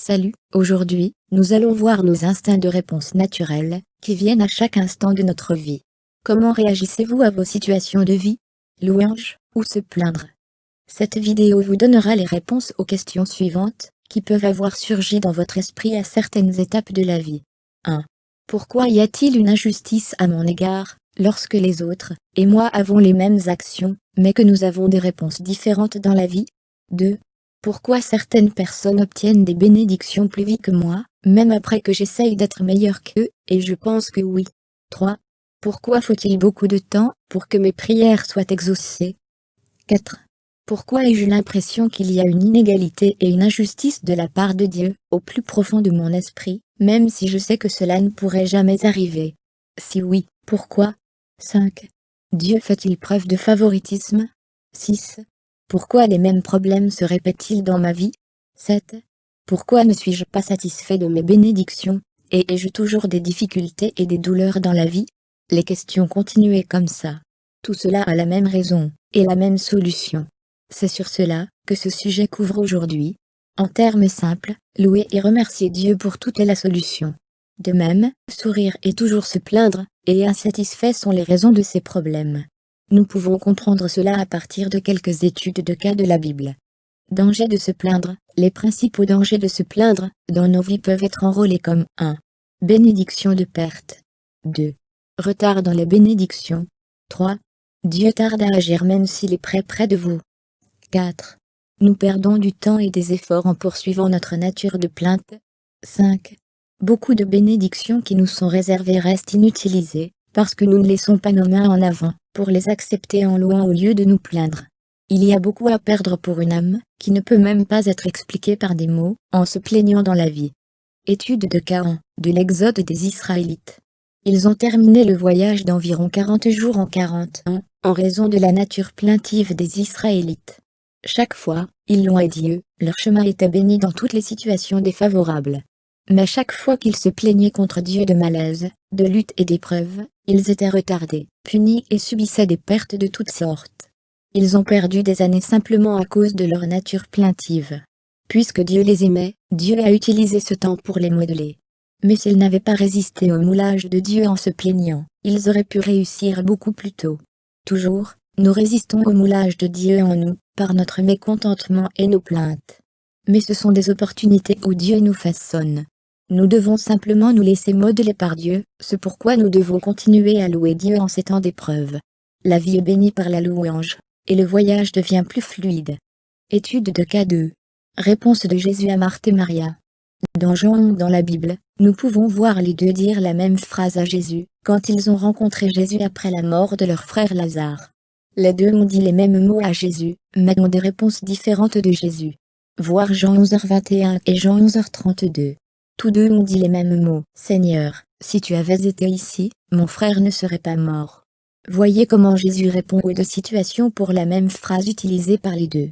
Salut, aujourd'hui, nous allons voir nos instincts de réponse naturels, qui viennent à chaque instant de notre vie. Comment réagissez-vous à vos situations de vie? Louange, ou se plaindre? Cette vidéo vous donnera les réponses aux questions suivantes, qui peuvent avoir surgi dans votre esprit à certaines étapes de la vie. 1. Pourquoi y a-t-il une injustice à mon égard, lorsque les autres, et moi avons les mêmes actions, mais que nous avons des réponses différentes dans la vie? 2. Pourquoi certaines personnes obtiennent des bénédictions plus vite que moi, même après que j'essaye d'être meilleur qu'eux, et je pense que oui. 3. Pourquoi faut-il beaucoup de temps pour que mes prières soient exaucées? 4. Pourquoi ai-je l'impression qu'il y a une inégalité et une injustice de la part de Dieu, au plus profond de mon esprit, même si je sais que cela ne pourrait jamais arriver? Si oui, pourquoi? 5. Dieu fait-il preuve de favoritisme? 6. Pourquoi les mêmes problèmes se répètent-ils dans ma vie? 7. Pourquoi ne suis-je pas satisfait de mes bénédictions, et ai-je toujours des difficultés et des douleurs dans la vie? Les questions continuaient comme ça. Tout cela a la même raison, et la même solution. C'est sur cela que ce sujet couvre aujourd'hui. En termes simples, louer et remercier Dieu pour toute est la solution. De même, sourire et toujours se plaindre, et insatisfait sont les raisons de ces problèmes. Nous pouvons comprendre cela à partir de quelques études de cas de la Bible. Danger de se plaindre. Les principaux dangers de se plaindre dans nos vies peuvent être enrôlés comme 1. Bénédiction de perte. 2. Retard dans les bénédictions. 3. Dieu tarde à agir même s'il est près de vous. 4. Nous perdons du temps et des efforts en poursuivant notre nature de plainte. 5. Beaucoup de bénédictions qui nous sont réservées restent inutilisées, parce que nous ne laissons pas nos mains en avant, pour les accepter en louant au lieu de nous plaindre. Il y a beaucoup à perdre pour une âme, qui ne peut même pas être expliquée par des mots, en se plaignant dans la vie. Étude de Caen, de l'Exode des Israélites. Ils ont terminé le voyage d'environ 40 jours en 40 ans, en raison de la nature plaintive des Israélites. Chaque fois, ils louaient Dieu, leur chemin était béni dans toutes les situations défavorables. Mais chaque fois qu'ils se plaignaient contre Dieu de malaise, de lutte et d'épreuves, ils étaient retardés, punis et subissaient des pertes de toutes sortes. Ils ont perdu des années simplement à cause de leur nature plaintive. Puisque Dieu les aimait, Dieu a utilisé ce temps pour les modeler. Mais s'ils n'avaient pas résisté au moulage de Dieu en se plaignant, ils auraient pu réussir beaucoup plus tôt. Toujours, nous résistons au moulage de Dieu en nous, par notre mécontentement et nos plaintes. Mais ce sont des opportunités où Dieu nous façonne. Nous devons simplement nous laisser modeler par Dieu, c'est pourquoi nous devons continuer à louer Dieu en ces temps d'épreuve. La vie est bénie par la louange, et le voyage devient plus fluide. Étude de cas 2. Réponse de Jésus à Marthe et Maria. Dans Jean 11 dans la Bible, nous pouvons voir les deux dire la même phrase à Jésus, quand ils ont rencontré Jésus après la mort de leur frère Lazare. Les deux ont dit les mêmes mots à Jésus, mais ont des réponses différentes de Jésus. Voir Jean 11h21 et Jean 11h32. Tous deux ont dit les mêmes mots. Seigneur, si tu avais été ici, mon frère ne serait pas mort. Voyez comment Jésus répond aux deux situations pour la même phrase utilisée par les deux.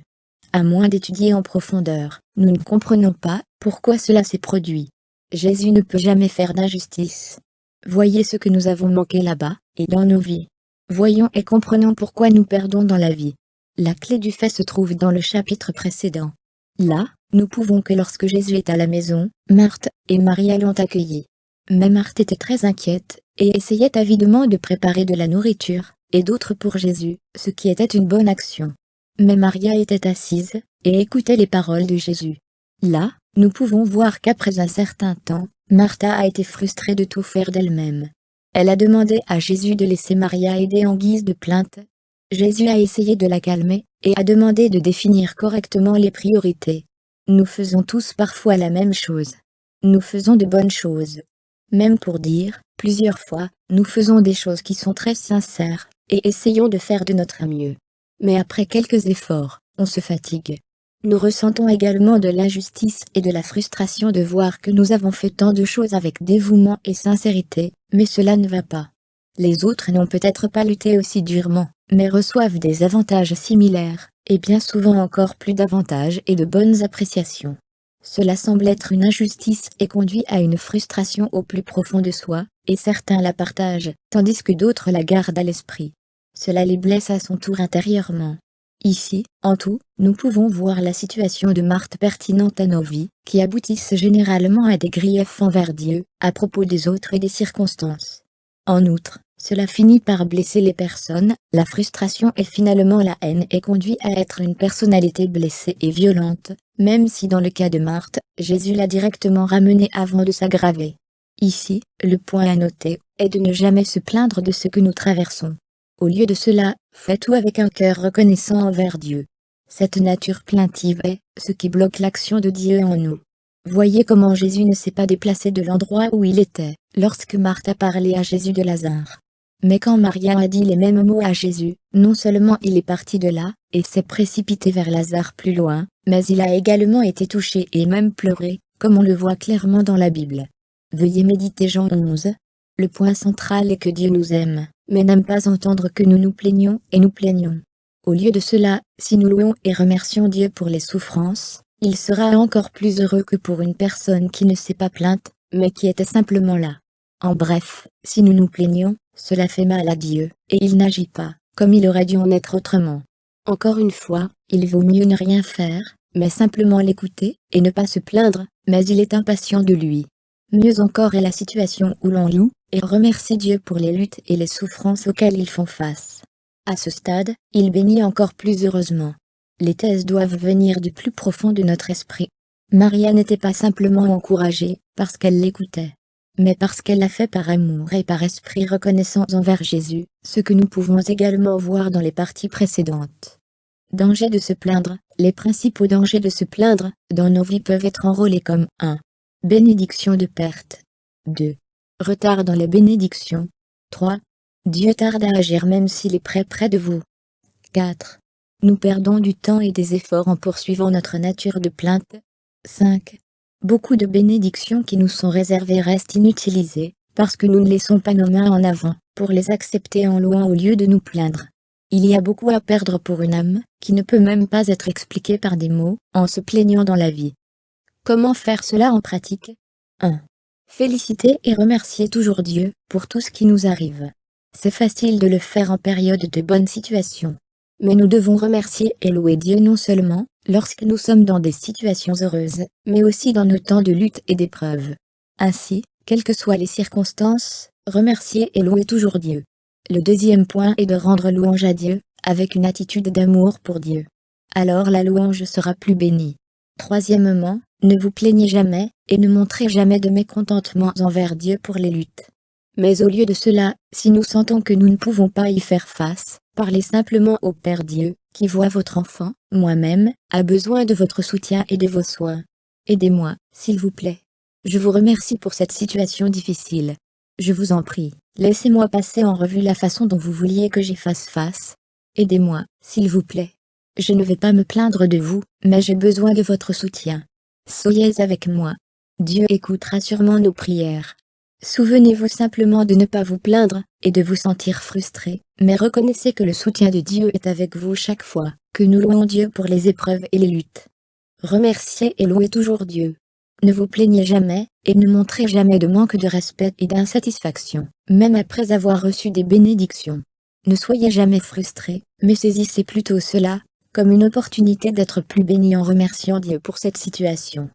À moins d'étudier en profondeur, nous ne comprenons pas pourquoi cela s'est produit. Jésus ne peut jamais faire d'injustice. Voyez ce que nous avons manqué là-bas, et dans nos vies. Voyons et comprenons pourquoi nous perdons dans la vie. La clé du fait se trouve dans le chapitre précédent. Là, nous pouvons que lorsque Jésus est à la maison, Marthe et Marie l'ont accueilli. Mais Marthe était très inquiète, et essayait avidement de préparer de la nourriture, et d'autres pour Jésus, ce qui était une bonne action. Mais Maria était assise, et écoutait les paroles de Jésus. Là, nous pouvons voir qu'après un certain temps, Martha a été frustrée de tout faire d'elle-même. Elle a demandé à Jésus de laisser Maria aider en guise de plainte. Jésus a essayé de la calmer, et a demandé de définir correctement les priorités. Nous faisons tous parfois la même chose. Nous faisons de bonnes choses. Même pour dire, plusieurs fois, nous faisons des choses qui sont très sincères, et essayons de faire de notre mieux. Mais après quelques efforts, on se fatigue. Nous ressentons également de l'injustice et de la frustration de voir que nous avons fait tant de choses avec dévouement et sincérité, mais cela ne va pas. Les autres n'ont peut-être pas lutté aussi durement, mais reçoivent des avantages similaires, et bien souvent encore plus d'avantages et de bonnes appréciations. Cela semble être une injustice et conduit à une frustration au plus profond de soi, et certains la partagent, tandis que d'autres la gardent à l'esprit. Cela les blesse à son tour intérieurement. Ici, en tout, nous pouvons voir la situation de Marthe pertinente à nos vies, qui aboutissent généralement à des griefs envers Dieu, à propos des autres et des circonstances. En outre, cela finit par blesser les personnes, la frustration et finalement la haine et conduit à être une personnalité blessée et violente, même si dans le cas de Marthe, Jésus l'a directement ramenée avant de s'aggraver. Ici, le point à noter est de ne jamais se plaindre de ce que nous traversons. Au lieu de cela, faites tout avec un cœur reconnaissant envers Dieu. Cette nature plaintive est ce qui bloque l'action de Dieu en nous. Voyez comment Jésus ne s'est pas déplacé de l'endroit où il était, lorsque Marthe a parlé à Jésus de Lazare. Mais quand Maria a dit les mêmes mots à Jésus, non seulement il est parti de là, et s'est précipité vers Lazare plus loin, mais il a également été touché et même pleuré, comme on le voit clairement dans la Bible. Veuillez méditer Jean 11. Le point central est que Dieu nous aime, mais n'aime pas entendre que nous nous plaignons et nous plaignons. Au lieu de cela, si nous louons et remercions Dieu pour les souffrances, il sera encore plus heureux que pour une personne qui ne s'est pas plainte, mais qui était simplement là. En bref, si nous nous plaignons, cela fait mal à Dieu, et il n'agit pas, comme il aurait dû en être autrement. Encore une fois, il vaut mieux ne rien faire, mais simplement l'écouter, et ne pas se plaindre, mais il est impatient de lui. Mieux encore est la situation où l'on loue et remercie Dieu pour les luttes et les souffrances auxquelles ils font face. À ce stade, il bénit encore plus heureusement. Les thèses doivent venir du plus profond de notre esprit. Maria n'était pas simplement encouragée parce qu'elle l'écoutait, mais parce qu'elle l'a fait par amour et par esprit reconnaissant envers Jésus, ce que nous pouvons également voir dans les parties précédentes. Danger de se plaindre. Les principaux dangers de se plaindre dans nos vies peuvent être enrôlés comme 1. Bénédiction de perte. 2. Retard dans les bénédictions. 3. Dieu tarde à agir même s'il est près de vous. 4. Nous perdons du temps et des efforts en poursuivant notre nature de plainte. 5. Beaucoup de bénédictions qui nous sont réservées restent inutilisées, parce que nous ne laissons pas nos mains en avant, pour les accepter en louant au lieu de nous plaindre. Il y a beaucoup à perdre pour une âme, qui ne peut même pas être expliquée par des mots, en se plaignant dans la vie. Comment faire cela en pratique? 1. Féliciter et remercier toujours Dieu pour tout ce qui nous arrive. C'est facile de le faire en période de bonne situation. Mais nous devons remercier et louer Dieu non seulement lorsque nous sommes dans des situations heureuses, mais aussi dans nos temps de lutte et d'épreuve. Ainsi, quelles que soient les circonstances, remercier et louer toujours Dieu. Le deuxième point est de rendre louange à Dieu, avec une attitude d'amour pour Dieu. Alors la louange sera plus bénie. Troisièmement, ne vous plaignez jamais, et ne montrez jamais de mécontentement envers Dieu pour les luttes. Mais au lieu de cela, si nous sentons que nous ne pouvons pas y faire face, parlez simplement au Père Dieu, qui voit votre enfant, moi-même, a besoin de votre soutien et de vos soins. Aidez-moi, s'il vous plaît. Je vous remercie pour cette situation difficile. Je vous en prie, laissez-moi passer en revue la façon dont vous vouliez que j'y fasse face. Aidez-moi, s'il vous plaît. Je ne vais pas me plaindre de vous, mais j'ai besoin de votre soutien. Soyez avec moi. Dieu écoutera sûrement nos prières. Souvenez-vous simplement de ne pas vous plaindre, et de vous sentir frustré, mais reconnaissez que le soutien de Dieu est avec vous chaque fois que nous louons Dieu pour les épreuves et les luttes. Remerciez et louez toujours Dieu. Ne vous plaignez jamais, et ne montrez jamais de manque de respect et d'insatisfaction, même après avoir reçu des bénédictions. Ne soyez jamais frustré, mais saisissez plutôt cela comme une opportunité d'être plus béni en remerciant Dieu pour cette situation.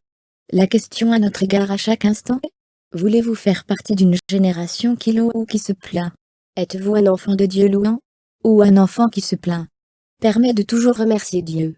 La question à notre égard à chaque instant est: voulez-vous faire partie d'une génération qui loue ou qui se plaint? Êtes-vous un enfant de Dieu louant? Ou un enfant qui se plaint? Permet de toujours remercier Dieu.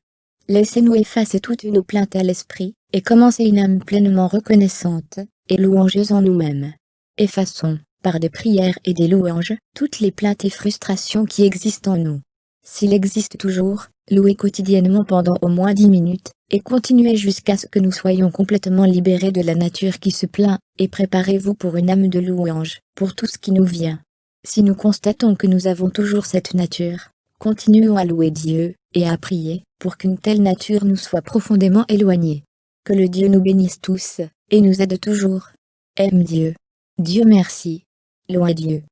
Laissez-nous effacer toutes nos plaintes à l'esprit, et commencer une âme pleinement reconnaissante et louangeuse en nous-mêmes. Effaçons, par des prières et des louanges, toutes les plaintes et frustrations qui existent en nous. S'il existe toujours, louez quotidiennement pendant au moins 10 minutes, et continuez jusqu'à ce que nous soyons complètement libérés de la nature qui se plaint, et préparez-vous pour une âme de louange, pour tout ce qui nous vient. Si nous constatons que nous avons toujours cette nature, continuons à louer Dieu, et à prier, pour qu'une telle nature nous soit profondément éloignée. Que le Dieu nous bénisse tous, et nous aide toujours. Aime Dieu. Dieu merci. Louons Dieu.